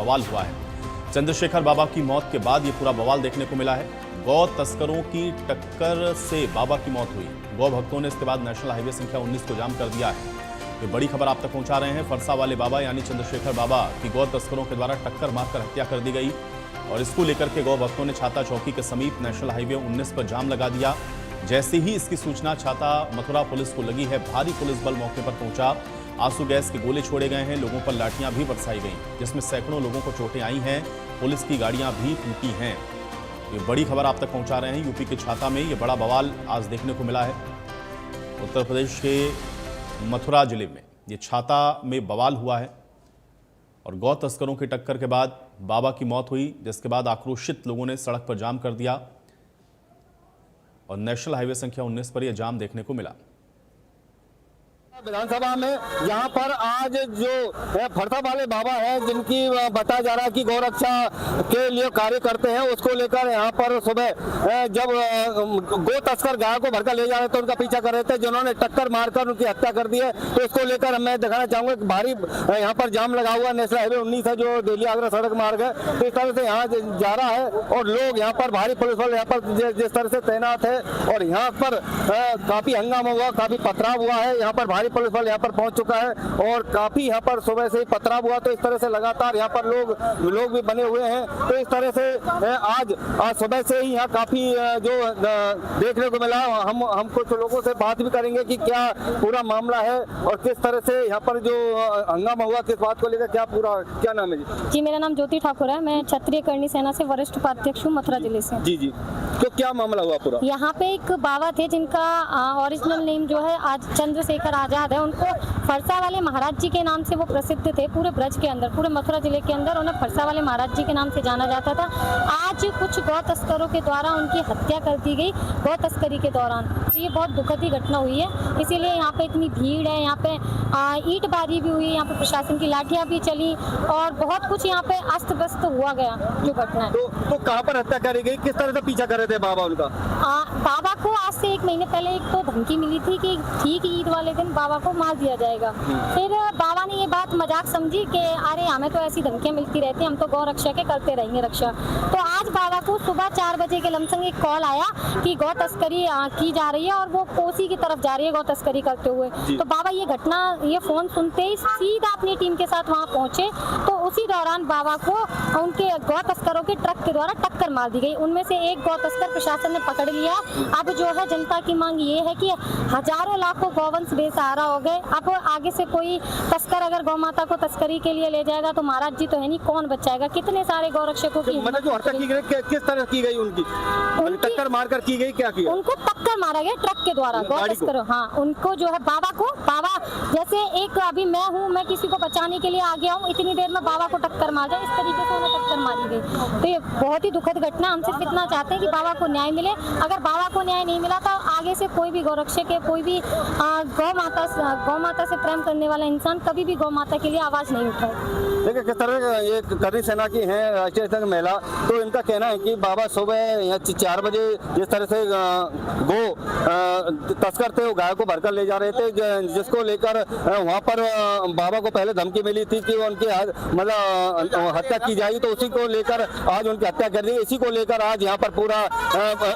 बवाल हुआ है। चंद्रशेखर बाबा की मौत के बाद ये पूरा बवाल देखने को मिला है। गौ तस्करों की टक्कर से बाबा की मौत हुई। गौ भक्तों ने इसके बाद नेशनल हाईवे संख्या 19 को जाम कर दिया है। ये बड़ी खबर आप तक पहुंचा रहे हैं। फरसा वाले बाबा यानी चंद्रशेखर बाबा की गौ तस्करों के द्वारा टक्कर मारकर हत्या कर दी गई और इसको लेकर के गौ भक्तों ने छाता चौकी के समीप नेशनल हाईवे 19 पर जाम लगा दिया। जैसे ही इसकी सूचना छाता मथुरा पुलिस को लगी है, भारी पुलिस बल मौके पर पहुंचा। आंसू गैस के गोले छोड़े गए हैं, लोगों पर लाठियां भी बरसाई गई, जिसमें सैकड़ों लोगों को चोटें आई हैं। पुलिस की गाड़ियां भी टूटी हैं। ये बड़ी खबर आप तक पहुंचा रहे हैं। यूपी के छाता में ये बड़ा बवाल आज देखने को मिला है। उत्तर प्रदेश के मथुरा जिले में ये छाता में बवाल हुआ है और गौ तस्करों की टक्कर के बाद बाबा की मौत हुई, जिसके बाद आक्रोशित लोगों ने सड़क पर जाम कर दिया और नेशनल हाईवे संख्या 19 पर यह जाम देखने को मिला। विधानसभा में यहाँ पर आज जो फरसा वाले बाबा है, जिनकी बताया जा रहा है कि गौरक्षा के लिए कार्य करते हैं, उसको लेकर यहाँ पर सुबह जब गौ तस्कर गाय को भरकर ले जा रहे थे, उनका पीछा कर रहे थे, जिन्होंने टक्कर मारकर उनकी हत्या कर दी है। तो इसको लेकर मैं दिखाना चाहूंगा कि भारी यहाँ पर जाम लगा हुआ नेशनल हाईवे 19 है, जो दिल्ली आगरा सड़क मार्ग है। तो इस तरह से यहाँ जा रहा है और लोग यहाँ पर भारी पुलिस बल यहाँ पर जिस तरह से तैनात है और यहाँ पर काफी हंगामा हुआ, काफी पथराव हुआ है। यहाँ पर भारी पुलिस बल यहाँ पर पहुंच चुका है और काफी यहाँ पर सुबह से ही पथराव हुआ। तो इस तरह से लगातार यहाँ पर लोग भी बने हुए हैं। तो इस तरह से आज सुबह से ही यहाँ काफी जो देखने को मिला। हम कुछ लोगों से बात भी करेंगे कि क्या पूरा मामला है और किस तरह से यहाँ पर जो हंगामा हुआ, किस बात को लेकर, क्या नाम है जी? मेरा नाम ज्योति ठाकुर है। मैं क्षत्रिय करणी सेना से वरिष्ठ उपाध्यक्ष हूँ, मथुरा जिले से। जी। तो क्या मामला हुआ पूरा? यहाँ पे एक बाबा थे जिनका ओरिजिनल नेम जो है आज चंद्रशेखर आजाद है। उनको फरसा वाले महाराज जी के नाम से वो प्रसिद्ध थे। पूरे ब्रज के अंदर, पूरे मथुरा जिले के अंदर उन्हें फरसा वाले महाराज जी के नाम से जाना जाता था। आज कुछ गौ तस्करों के द्वारा उनकी हत्या कर दी गई गौ तस्करी के दौरान। तो ये बहुत दुखद ही घटना हुई है, इसीलिए यहाँ पे इतनी भीड़ है। यहाँ पे ईंटबाजी भी हुई, यहाँ पे प्रशासन की लाठियाँ भी चली और बहुत कुछ यहाँ पे अस्त व्यस्त हुआ गया जो घटना है। तो कहाँ पर हत्या करी गई, किस तरह से पीछा कर रहे थे बाबा उनका? बाबा को आज से 1 महीने पहले एक तो धमकी मिली थी कि ठीक ईद वाले दिन बाबा को मार दिया जाएगा। फिर बाबा ने ये बात मजाक समझी कि अरे हमें तो ऐसी धमकियां मिलती रहती, हम तो गौ रक्षा के करते रहेंगे रक्षा। तो आज बाबा को सुबह 4 बजे के लमसम एक कॉल आया कि गौ तस्करी की जा रही है और वो कोसी की तरफ जा रही है गौ तस्करी करते हुए। तो बाबा ये फोन सुनते ही सीधा अपनी टीम के साथ वहाँ पहुंचे। तो उसी दौरान बाबा को उनके गौ तस्करों के ट्रक के द्वारा टक्कर मार दी गई। उनमें से एक गौ तस्कर प्रशासन ने पकड़ लिया। अब जो है जनता की मांग ये है कि हजारों लाखों गौवंश बेसहारा हो गए। अब आगे से कोई तस्कर अगर गौ माता को तस्करी के लिए ले जाएगा तो महाराज जी तो है नहीं, कौन बचाएगा? कितने सारे गौ रक्षकों की मतलब जो हत्या की गई किस तरह की गई? उनकी टक्कर मारकर की गई? क्या किया? उनको टक्कर मारा गया ट्रक के द्वारा गौ तस्कर। हाँ, उनको जो है बाबा जैसे एक अभी मैं किसी को बचाने के लिए आ गया हूँ, इतनी देर में बाबा को टक्कर मार गया, इस तरीके से उन्हें टक्कर मारी गई। तो ये बहुत ही दुखद घटना। हम सिर्फ इतना चाहते हैं कि बाबा को न्याय मिले। अगर बाबा को न्याय नहीं मिला तो आगे से कोई भी गौरक्षक है, कोई भी गौ माता से प्रेम करने वाला इंसान कभी भी गौ माता के लिए आवाज नहीं उठाए। देखिए किस तरह ये करणी सेना की है राष्ट्रीय संघ महिला, तो इनका कहना है कि बाबा सुबह 4 बजे जिस तरह से गौ तस्कर थे वो गाय को भरकर ले जा रहे थे, जिसको लेकर वहाँ पर बाबा को पहले धमकी मिली थी कि उनकी मतलब हत्या की जाएगी। तो उसी को लेकर आज उनकी हत्या कर दी। इसी को लेकर आज यहाँ पर पूरा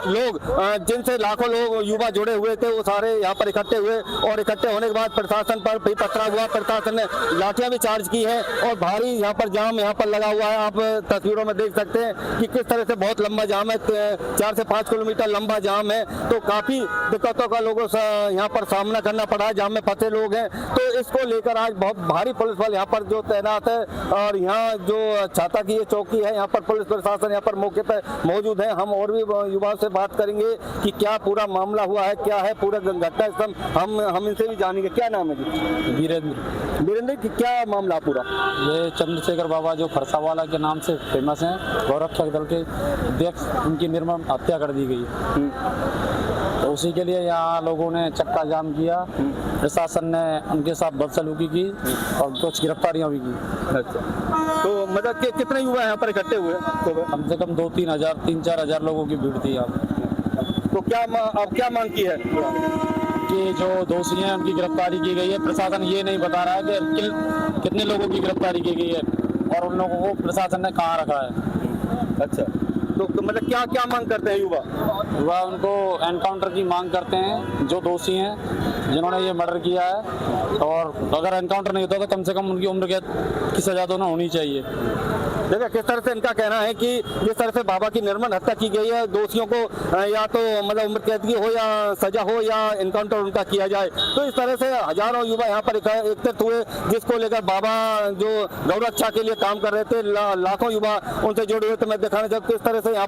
लोग जिनसे लाखों लोग युवा जुड़े हुए थे वो सारे यहाँ पर इकट्ठे हुए और इकट्ठे होने के बाद प्रशासन पर भी पथराव हुआ। प्रशासन ने लाठियां भी चार्ज की है और भारी यहाँ पर जाम यहाँ पर लगा हुआ है। आप तस्वीरों में देख सकते हैं कि किस तरह से बहुत लंबा जाम है, 4 से 5 किलोमीटर लंबा जाम है। तो काफी दिक्कतों का लोगों से यहाँ पर सामना करना पड़ा है, जाम में फंसे लोग हैं। तो इसको लेकर आज बहुत भारी पुलिस बल यहाँ पर जो तैनात है और यहाँ जो छाता की ये चौकी है, यहाँ पर पुलिस प्रशासन यहाँ पर मौके पर मौजूद है। हम और भी युवाओं से बात करेंगे कि क्या पूरा मामला हुआ है, क्या है पूरा घटना स्तंभ, हम इनसे भी जानेंगे। क्या नाम है जी? वीरेंद्र की क्या मामला पूरा? ये चंद्रशेखर बाबा जो फरसा वाला के नाम से फेमस हैं, गौरक्षक दल के अध्यक्ष, उनकी निर्मम हत्या कर दी गई। तो उसी के लिए यहाँ लोगों ने चक्का जाम किया। प्रशासन ने उनके साथ बदसलूकी की और कुछ गिरफ्तारियां भी की। अच्छा, तो मतलब कितने युवा यहाँ पर इकट्ठे हुए? कम से कम 2-3 हजार 3-4 हजार लोगों की भीड़ थी यहाँ। तो अब क्या मांग की है? कि जो दोषी हैं उनकी गिरफ्तारी की गई है। प्रशासन ये नहीं बता रहा है कि कितने लोगों की गिरफ्तारी की गई है। और उन लोगों को प्रशासन ने कहाँ रखा है। अच्छा, तो मतलब क्या क्या मांग करते हैं युवा? वह उनको एनकाउंटर की मांग करते हैं, जो दोषी हैं जिन्होंने ये मर्डर किया है, और अगर एनकाउंटर नहीं होता तो कम से कम उनकी उम्र कैद की सजा तो ना होनी चाहिए। देखिए किस तरह से इनका कहना है कि जिस तरह से बाबा की निर्मम हत्या की गई है, दोषियों को या तो मतलब उम्र कैद की हो या सजा हो या इनकाउंटर उनका किया जाए। तो इस तरह से हजारों युवा यहाँ पर एकत्रित हुए, जिसको लेकर बाबा जो गौरक्षा के लिए काम कर रहे थे, लाखों युवा उनसे जुड़े हुए। तो मैं दिखाना चाहूँ किस तरह से यहाँ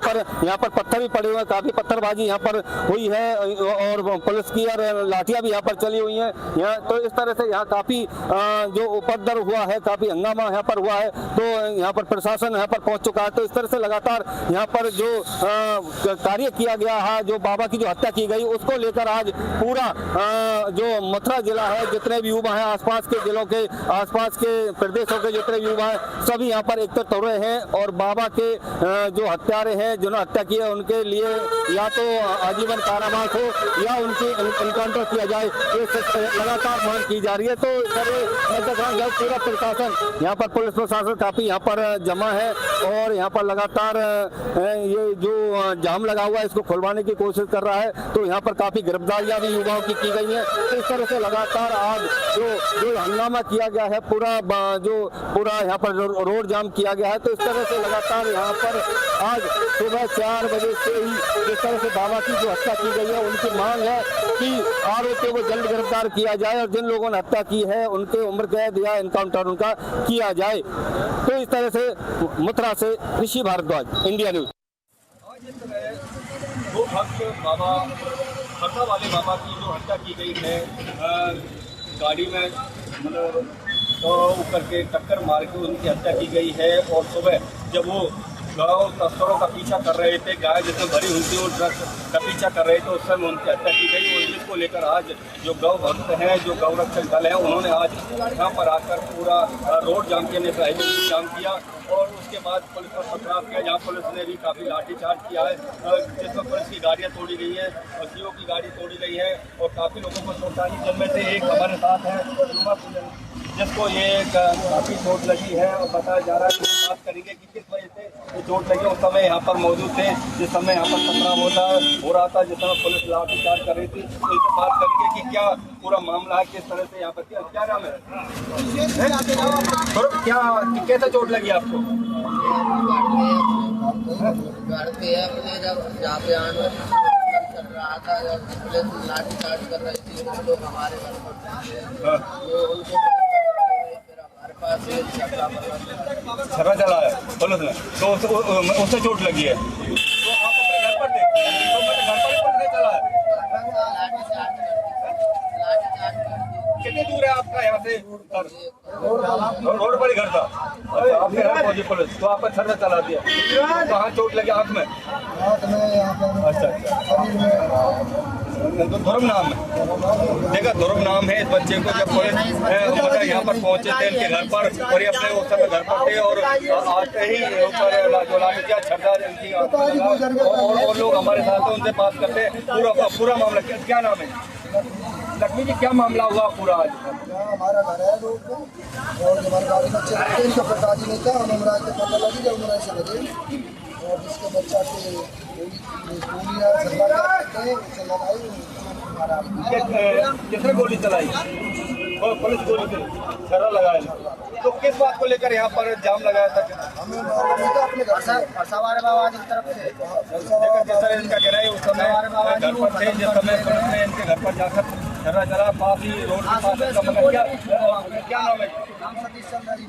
पर पत्थर भी पड़े हुए हैं, काफी पत्थरबाजी यहाँ पर हुई है और पुलिस की और लाठियां भी यहाँ पर चली हुई हैं। यहाँ तो इस तरह से यहाँ काफी जो उपद्रव हुआ है, काफी हंगामा यहाँ पर हुआ है। तो यहाँ पर प्रशासन यहाँ पर पहुंच चुका है। तो इस तरह से लगातार यहाँ पर जो कार्य किया गया है, जो बाबा की जो हत्या की गई, उसको लेकर आज पूरा जो मथुरा जिला है, जितने भी युवा हैं, आसपास के जिलों के, आसपास के प्रदेशों के जितने भी युवा हैं, सभी यहाँ पर एकत्रित हो रहे हैं और बाबा के जो हत्यारे हैं, जिन्होंने हत्या की है, उनके लिए या तो आजीवन कारावास हो या उनकी इनकाउंटर किया जाए, ये लगातार मांग की जा रही है। तो पूरा प्रशासन यहाँ पर, पुलिस प्रशासन काफी यहाँ पर जमा है और यहाँ पर लगातार ये जो जाम लगा हुआ है इसको खुलवाने की कोशिश कर रहा है। तो यहाँ पर काफी गिरफ्तारियां भी युवाओं की गई हैं। तो इस तरह से लगातार आज जो हंगामा किया गया है, पूरा यहाँ पर रोड जाम किया गया है। तो इस तरह से लगातार यहाँ पर आज सुबह 4 बजे से ही जिस तरह से बाबा की जो हत्या की गई है, उनकी मांग है कि आरोपियों को जल्द गिरफ्तार किया जाए और जिन लोगों ने हत्या की है उनके उम्र कैद या एनकाउंटर उनका किया जाए। तो इस तरह से मथुरा से ऋषि भारद्वाज, इंडिया न्यूज। दो भक्त बाबा फरसा वाले बाबा की जो हत्या की गई है, गाड़ी में मतलब तो करके टक्कर मार के उनकी हत्या की गई है। और सुबह जब वो गाँव तस्करों का पीछा कर रहे थे, गाय जिसमें भरी हुई थी वो ट्रक का पीछा कर रहे थे, उस समय उनकी हत्या की गई। और जिसको लेकर आज जो गौ भक्त हैं, जो गौरक्षक दल है, उन्होंने आज यहाँ पर आकर पूरा रोड जाम किया, नेशनल हाईवे जाम किया और उसके बाद पुलिस पर पथराव किया, जहाँ पुलिस ने भी काफ़ी लाठीचार्ज किया है, जिसमें पुलिस की गाड़ियाँ तोड़ी गई हैं और सीओ की गाड़ी तोड़ी गई है और काफ़ी लोगों को चोट आई, जिनमें से एक हमारे साथ है जिसको ये काफ़ी चोट लगी है और बताया जा रहा है कि बात करेंगे कि किस वजह से ये चोट लगी। उस समय यहाँ पर मौजूद थे जिस समय यहाँ पर पथराव हो रहा था, जिस समय पुलिस लाठीचार्ज कर रही थी। तो इससे बात करेंगे कि क्या पूरा मामला है, किस तरह से यहाँ पर क्या नाम है, क्या कैसे चोट लगी आपको? रहा था जब पुलिस लाठीचार्ज कर रही थी, वो लोग हमारे घर पर उनको फिर हमारे पास छर्रा चला है पुलिस ने, तो उससे चोट लगी है। तो आप अपने घर पर थे, तो घर पर ही पुलिस चला है। कितनी दूर है आपका यहाँ से? रोड पर ही घर था। आपके घर पहुंची पुलिस, तो आपका छर्रा चला दिया। कहाँ चोट लगी? आँख में? अच्छा, तो धर्म नाम है, देखा धर्म नाम है इस बच्चे को। जब पुलिस मतलब यहाँ पर पहुंचे थे इनके घर पर, और ये अपने उस समय घर पर थे और आते ही ऊपर जो लाठीचार्ज छर्रा इनकी और लोग हमारे साथ उनसे बात करते पूरा मामला। क्या नाम है? लक्ष्मी जी, क्या मामला हुआ पूरा आज? हमारा घर है रोड पे और हमारे गाड़ी बच्चे थे, इनका पिताजी नहीं था, हम उमरा के पता लगी जब उमरा से लगे और जिसके बच्चा के किसने गोली चलाई? पुलिस गोली छर्रा लगाया। तो किस बात को लेकर यहाँ पर जाम लगाया था? हमें अपने वाले बाबा की तरफ से जिस तरह इनका कहना है उस समय घर पर थे, जिस समय पुलिस ने इनके घर पर जाकर छर्रा चला, पास ही रोड के पास। क्या नाम है? सतीश चंद्र जी।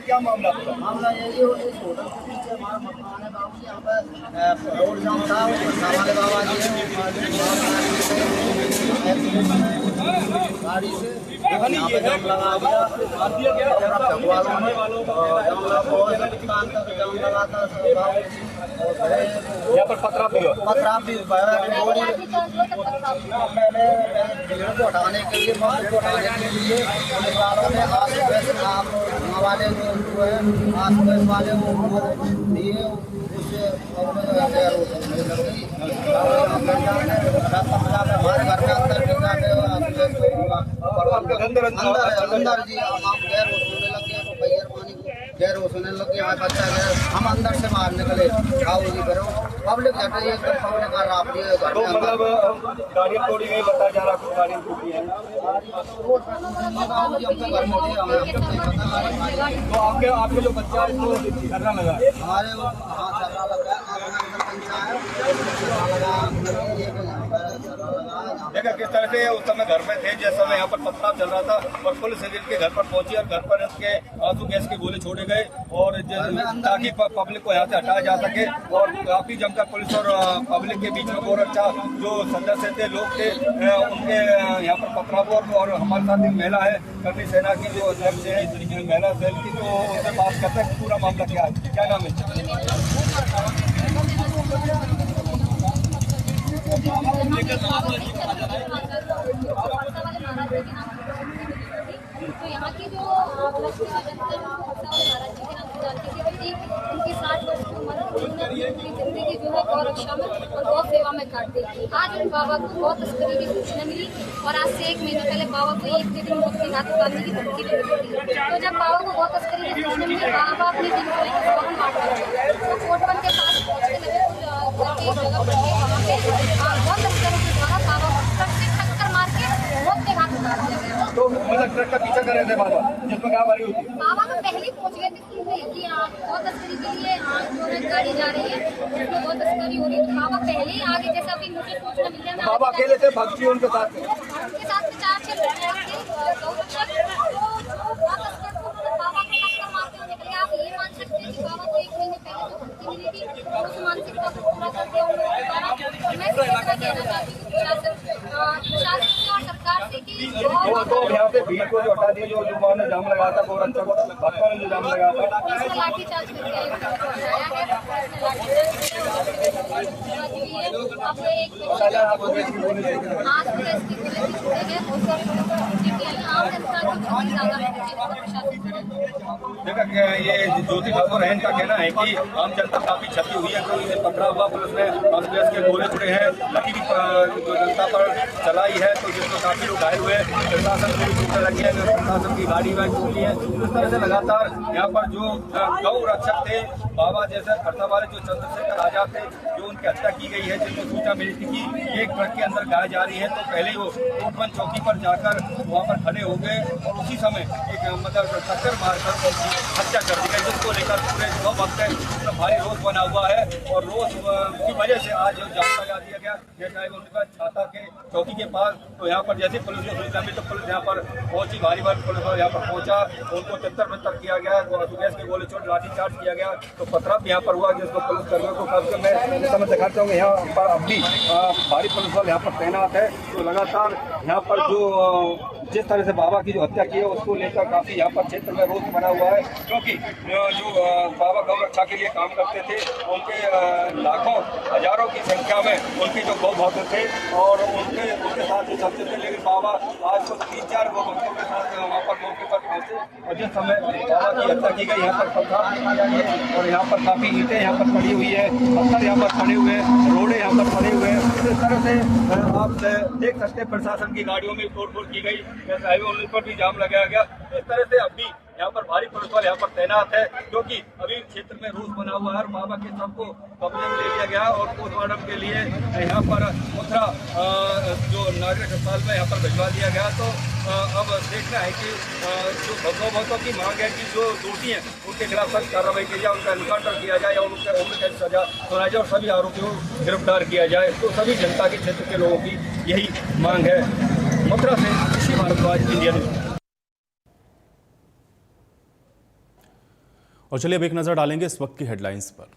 क्या मामला? मामला यही हो, इस होटल के पीछे हमारा मकान है बाबू जी, यहाँ पर रोड जाम था, वाले बाबा जी गाड़ी से जाम लगा दिया, यहाँ पर पथराव भी मैंने भीड़ को हटाने के लिए पुलिस वालों ने आस वाले जो है आस वाले वो दिए, उससे हमारे घर में अंदर जी हम गैर होने लग गए, तो भैया पानी फिर वो सुनने लगे हमारे बच्चा गया, हम अंदर से बाहर निकले, आओ जी करो, पब्लिक हट रही है, एकदम पब्लिक आ रहा है घर तो में अंदर। मतलब गाड़ियाँ तोड़ी गई बताया जा रहा, कुछ गाड़ियाँ टूटी हैं। बाबू जी हम तो घर में थे, हमें हमको नहीं पता। तो आपके जो बच्चा है इसको करना लगा, हमारे हाँ चलना लगा, देखा किस तरह से उस समय घर में थे, जिस समय यहाँ पर पथराव चल रहा था और पुलिस इनके घर पर पहुंची और घर पर इसके आंसू गैस के गोले छोड़े गए और ताकि पब्लिक को यहाँ से हटाया जा सके। और काफी जमकर पुलिस और पब्लिक के बीच में गोरक्षा जो सदस्य थे, लोग थे, उनके यहाँ पर पथराव हुआ। और हमारे साथ एक महिला है, कर्मी सेना की जो अध्यक्ष है महिला सेल की, तो उनसे बात करते हैं पूरा मामला क्या है। क्या नाम है? तो यहाँ की जो जनता है महाराज जी के नाम से जानती थी, उनकी 60 वर्ष की उम्र है, उन्होंने अपनी जिंदगी जो है गौ रक्षा में और गौ सेवा में काट दी। आज उन बाबा को गौ तस्करी की सूचना मिली और आज से 1 महीने पहले बाबा को 1 दिन मौत के घाट उतारने की धमकी मिली थी। तो जब बाबा को गौ तस्करी की सूचना मिली, बाबा अपनी जिम्मेदारी को फौरन मार डाले। तो कोटवन के पास पहुंचने लगे, तो एक जगह पर वहाँ पे गौ तस्करों के द्वारा बाबा को ट्रक से टक्कर मार के मौत के घाट उतार दिया गया। तो मतलब ट्रक का पीछा कर रहे थे बाबा, जिसमें क्या वाली होती है? बाबा तो पहले पहुंच गए थे कि गौ तस्करी के लिए जो है गाड़ी जा रही है, उसमें गौ तस्करी हो रही है। तो बाबा पहले ही आगे, जैसा अभी मुझे सूचना मिली है, बाबा अकेले थे, भक्ति उनके साथ थे? उनके साथ 4-6 लोग थे गौ रक्षक, तो गौ तस्कर को बाबा को टक्कर मारते हुए निकले। आप ये मान सकते हैं कि बाबा को 1 महीने पहले जो धमकी मिली थी, उस मानसिकता को पूरा कर दिया उन लोगों द्वारा। और मैं इतना कहना चाहती हूँ प्रशासन से और सरकार से कि तो यहाँ पे भीड़ को जो हटा दिया, जो युवाओं ने जाम लगाया था, गोरक्षा को भाजपा ने जो जाम लगाया था, पुलिस ने लाठीचार्ज करके आयुक्त को हटाया है। पुलिस ने लाठीचार्ज किया है। अब एक आज पुलिस की गोले भी छोड़े गए और आम जनता की बहुत ज्यादा प्रशासन। देखा ये ज्योति ठाकुर है, इनका कहना है कि आम जनता काफी क्षति हुई है, तो इसे पकड़ा हुआ पुलिस ने गैस के गोले छोड़े हैं, लकीर जो जनता पर चलाई है, तो जिसमें काफी लोग घायल हुए। प्रशासन को भी टूटने लगी है, प्रशासन की गाड़ी वाड़ी टूटी है। इस तरह से लगातार यहाँ पर जो गौ रक्षक थे, बाबा जैसे खरसा वाले जो चंद्रशेखर आजाद थे, जो उनकी हत्या की गई है, जिनको सूचना मिली थी कि एक ट्रक के अंदर गाय जा रही है, तो पहले ही वो कोटवन चौकी पर जाकर वहाँ पर खड़े हो गए और उसी समय एक मतलब टक्कर मारकर उनकी हत्या कर दी गई, जिसको लेकर पूरे गौ भक्त है भारी रोष बना हुआ है। और रोष की वजह से आज जाम लगा दिया गया, जैसा उनका छाता के चौकी के पास। तो यहाँ पर जैसे पुलिस को सूचना मिली तो पुलिस यहाँ पर पहुंची, भारी पुलिस यहाँ पर पहुंचा, उनको तितर-बितर किया गया, गैस के गोले छोड़ लाठीचार्ज किया गया, तो पथराव यहाँ पर हुआ, जिसको पुलिस कर्मियों को काफी मैं इस समय दिखाता हूँ। यहाँ पर अब भी भारी पुलिस बल यहाँ पर तैनात है। तो लगातार यहाँ पर जो जिस तरह से बाबा की जो हत्या की है, उसको लेकर काफी यहाँ पर क्षेत्र में रोष बना हुआ है, क्योंकि जो बाबा गौ रक्षा के लिए काम करते थे, उनके लाखों हजारों की संख्या में उनके जो गौ भक्त थे और उनके साथ ही चलते थे। लेकिन बाबा आज तो 3-4 गौ भक्तों के साथ वहाँ पर मौके पर पहुंचे और जिस समय बाबा की हत्या की गई, यहाँ पर पथराव देखा जाए और यहाँ पर काफी ईंटें यहाँ पर पड़ी हुई है, पत्थर यहाँ पर पड़े हुए हैं, रोड़े यहाँ पर पड़े हुए हैं। इस तरह से आप देख सकते हैं प्रशासन की गाड़ियों में तोड़फोड़ की गई, हाईवे 19 पर भी जाम लगाया गया। इस तरह से अब भी यहाँ पर भारी पुलिस बल यहाँ पर तैनात है, क्योंकि अभी क्षेत्र में रोष बना हुआ है। बाबा के शव को कब्जे में ले लिया गया और पोस्टमार्टम के लिए यहाँ पर मथुरा जो नागरिक अस्पताल में यहाँ पर भिजवा दिया गया। तो अब देखना है कि जो भक्तों की मांग है कि जो दोषी हैं उनके खिलाफ सख्त कार्रवाई की जाए, उनका एनकाउंटर किया जाए और उनके उम्र कैद सजा सुनाई जाए और सभी आरोपियों को गिरफ्तार किया जाए। तो सभी जनता के क्षेत्र के लोगों की यही मांग है। मथुरा से ऋषि भारद्वाज, इंडिया न्यूज। और चलिए अब एक नजर डालेंगे इस वक्त की हेडलाइंस पर।